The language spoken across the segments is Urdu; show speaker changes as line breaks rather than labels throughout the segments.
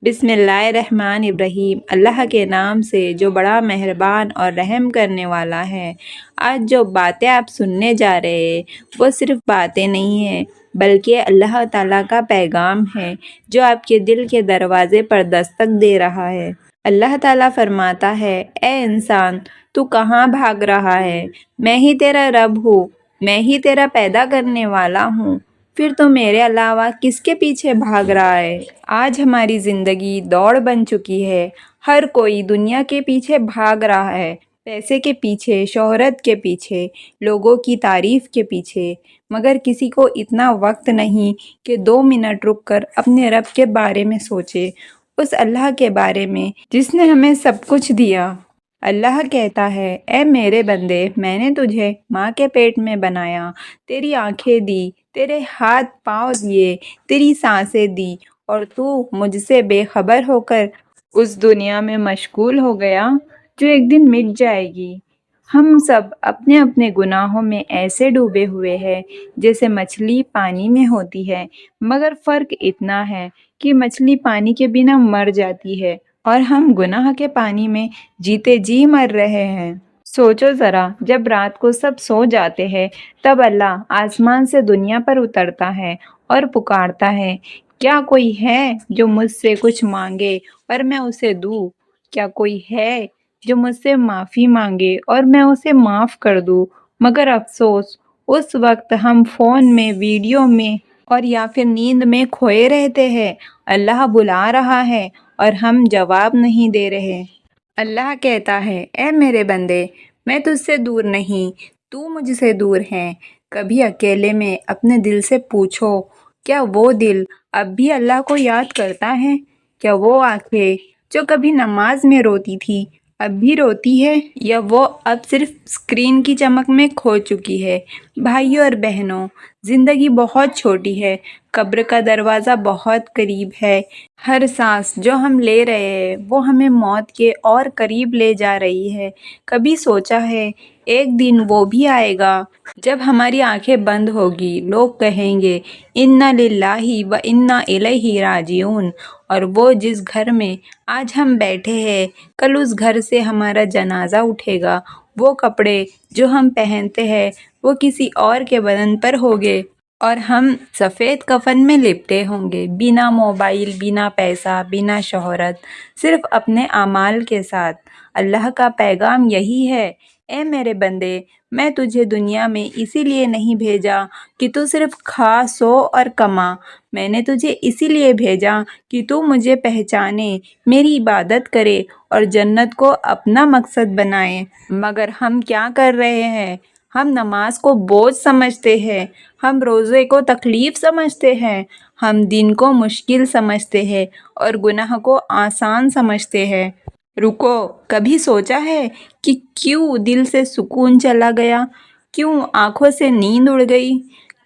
بسم اللہ الرحمن الرحیم، اللہ کے نام سے جو بڑا مہربان اور رحم کرنے والا ہے۔ آج جو باتیں آپ سننے جا رہے ہیں وہ صرف باتیں نہیں ہیں بلکہ اللہ تعالیٰ کا پیغام ہے جو آپ کے دل کے دروازے پر دستک دے رہا ہے۔ اللہ تعالیٰ فرماتا ہے، اے انسان، تو کہاں بھاگ رہا ہے؟ میں ہی تیرا رب ہوں، میں ہی تیرا پیدا کرنے والا ہوں، پھر تو میرے علاوہ کس کے پیچھے بھاگ رہا ہے؟ آج ہماری زندگی دوڑ بن چکی ہے۔ ہر کوئی دنیا کے پیچھے بھاگ رہا ہے، پیسے کے پیچھے، شہرت کے پیچھے، لوگوں کی تعریف کے پیچھے، مگر کسی کو اتنا وقت نہیں کہ 2 منٹ رک کر اپنے رب کے بارے میں سوچے، اس اللہ کے بارے میں جس نے ہمیں سب کچھ دیا۔ اللہ کہتا ہے، اے میرے بندے، میں نے تجھے ماں کے پیٹ میں بنایا، تیری آنکھیں دی، تیرے ہاتھ پاؤں دیے، تیری سانسیں دی، اور تو مجھ سے بے خبر ہو کر اس دنیا میں مشغول ہو گیا جو ایک دن مٹ جائے گی۔ ہم سب اپنے اپنے گناہوں میں ایسے ڈوبے ہوئے ہیں جیسے مچھلی پانی میں ہوتی ہے، مگر فرق اتنا ہے کہ مچھلی پانی کے بنا مر جاتی ہے اور ہم گناہ کے پانی میں جیتے جی مر رہے ہیں۔ سوچو ذرا، جب رات کو سب سو جاتے ہیں تب اللہ آسمان سے دنیا پر اترتا ہے اور پکارتا ہے، کیا کوئی ہے جو مجھ سے کچھ مانگے اور میں اسے دوں؟ کیا کوئی ہے جو مجھ سے معافی مانگے اور میں اسے معاف کر دوں؟ مگر افسوس، اس وقت ہم فون میں، ویڈیو میں اور یا پھر نیند میں کھوئے رہتے ہیں۔ اللہ بلا رہا ہے اور ہم جواب نہیں دے رہے۔ اللہ کہتا ہے، اے میرے بندے، میں تجھ سے دور نہیں، تو مجھ سے دور ہے۔ کبھی اکیلے میں اپنے دل سے پوچھو، کیا وہ دل اب بھی اللہ کو یاد کرتا ہے؟ کیا وہ آنکھیں جو کبھی نماز میں روتی تھی اب بھی روتی ہے، یا وہ اب صرف اسکرین کی چمک میں کھو چکی ہے؟ بھائیوں اور بہنوں، زندگی بہت چھوٹی ہے، قبر کا دروازہ بہت قریب ہے۔ ہر سانس جو ہم لے رہے ہیں وہ ہمیں موت کے اور قریب لے جا رہی ہے۔ کبھی سوچا ہے ایک دن وہ بھی آئے گا جب ہماری آنکھیں بند ہوگی، لوگ کہیں گے انا للہ و انا الیہ راجعون، اور وہ جس گھر میں آج ہم بیٹھے ہیں کل اس گھر سے ہمارا جنازہ اٹھے گا، وہ کپڑے جو ہم پہنتے ہیں وہ کسی اور کے بدن پر ہوگے اور ہم سفید کفن میں لپٹے ہوں گے، بنا موبائل، بنا پیسہ، بنا شہرت، صرف اپنے اعمال کے ساتھ۔ اللہ کا پیغام یہی ہے، اے میرے بندے، میں تجھے دنیا میں اسی لیے نہیں بھیجا کہ تو صرف کھا، سو اور کما۔ میں نے تجھے اسی لیے بھیجا کہ تو مجھے پہچانے، میری عبادت کرے اور جنت کو اپنا مقصد بنائے۔ مگر ہم کیا کر رہے ہیں؟ ہم نماز کو بوجھ سمجھتے ہیں، ہم روزے کو تکلیف سمجھتے ہیں، ہم دین کو مشکل سمجھتے ہیں اور گناہ کو آسان سمجھتے ہیں۔ رکو، کبھی سوچا ہے کہ کیوں دل سے سکون چلا گیا؟ کیوں آنکھوں سے نیند اڑ گئی؟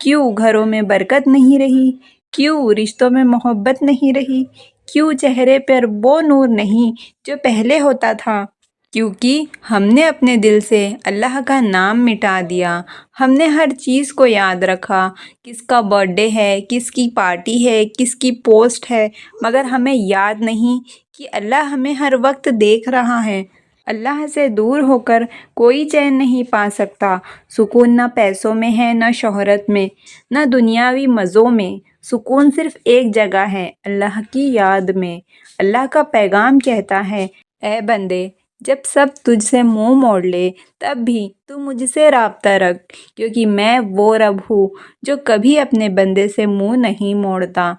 کیوں گھروں میں برکت نہیں رہی؟ کیوں رشتوں میں محبت نہیں رہی؟ کیوں چہرے پر وہ نور نہیں جو پہلے ہوتا تھا؟ کیونکہ ہم نے اپنے دل سے اللہ کا نام مٹا دیا۔ ہم نے ہر چیز کو یاد رکھا، کس کا برتھ ڈے ہے، کس کی پارٹی ہے، کس کی پوسٹ ہے، مگر ہمیں یاد نہیں کہ اللہ ہمیں ہر وقت دیکھ رہا ہے۔ اللہ سے دور ہو کر کوئی چین نہیں پا سکتا۔ سکون نہ پیسوں میں ہے، نہ شہرت میں، نہ دنیاوی مزوں میں۔ سکون صرف ایک جگہ ہے، اللہ کی یاد میں۔ اللہ کا پیغام کہتا ہے، اے بندے، جب سب تجھ سے منہ موڑ لے تب بھی تو مجھ سے رابطہ رکھ، کیونکہ میں وہ رب ہوں جو کبھی اپنے بندے سے منہ نہیں موڑتا۔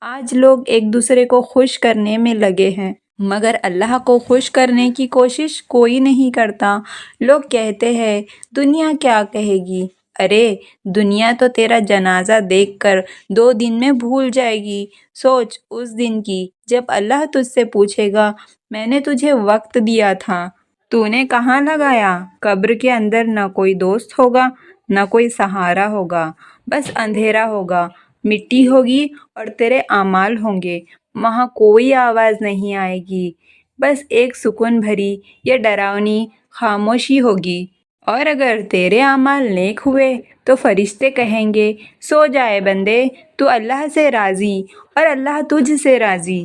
آج لوگ ایک دوسرے کو خوش کرنے میں لگے ہیں، مگر اللہ کو خوش کرنے کی کوشش کوئی نہیں کرتا۔ لوگ کہتے ہیں دنیا کیا کہے گی؟ ارے دنیا تو تیرا جنازہ دیکھ کر 2 دن میں بھول جائے گی۔ سوچ اس دن کی جب اللہ تجھ سے پوچھے گا، میں نے تجھے وقت دیا تھا، تو نے کہاں لگایا؟ قبر کے اندر نہ کوئی دوست ہوگا، نہ کوئی سہارا ہوگا، بس اندھیرا ہوگا، مٹی ہوگی اور تیرے اعمال ہوں گے۔ وہاں کوئی آواز نہیں آئے گی، بس ایک سکون بھری یا ڈراؤنی خاموشی ہوگی۔ اور اگر تیرے اعمال نیک ہوئے تو فرشتے کہیں گے، سو جائے بندے، تو اللہ سے راضی اور اللہ تجھ سے راضی۔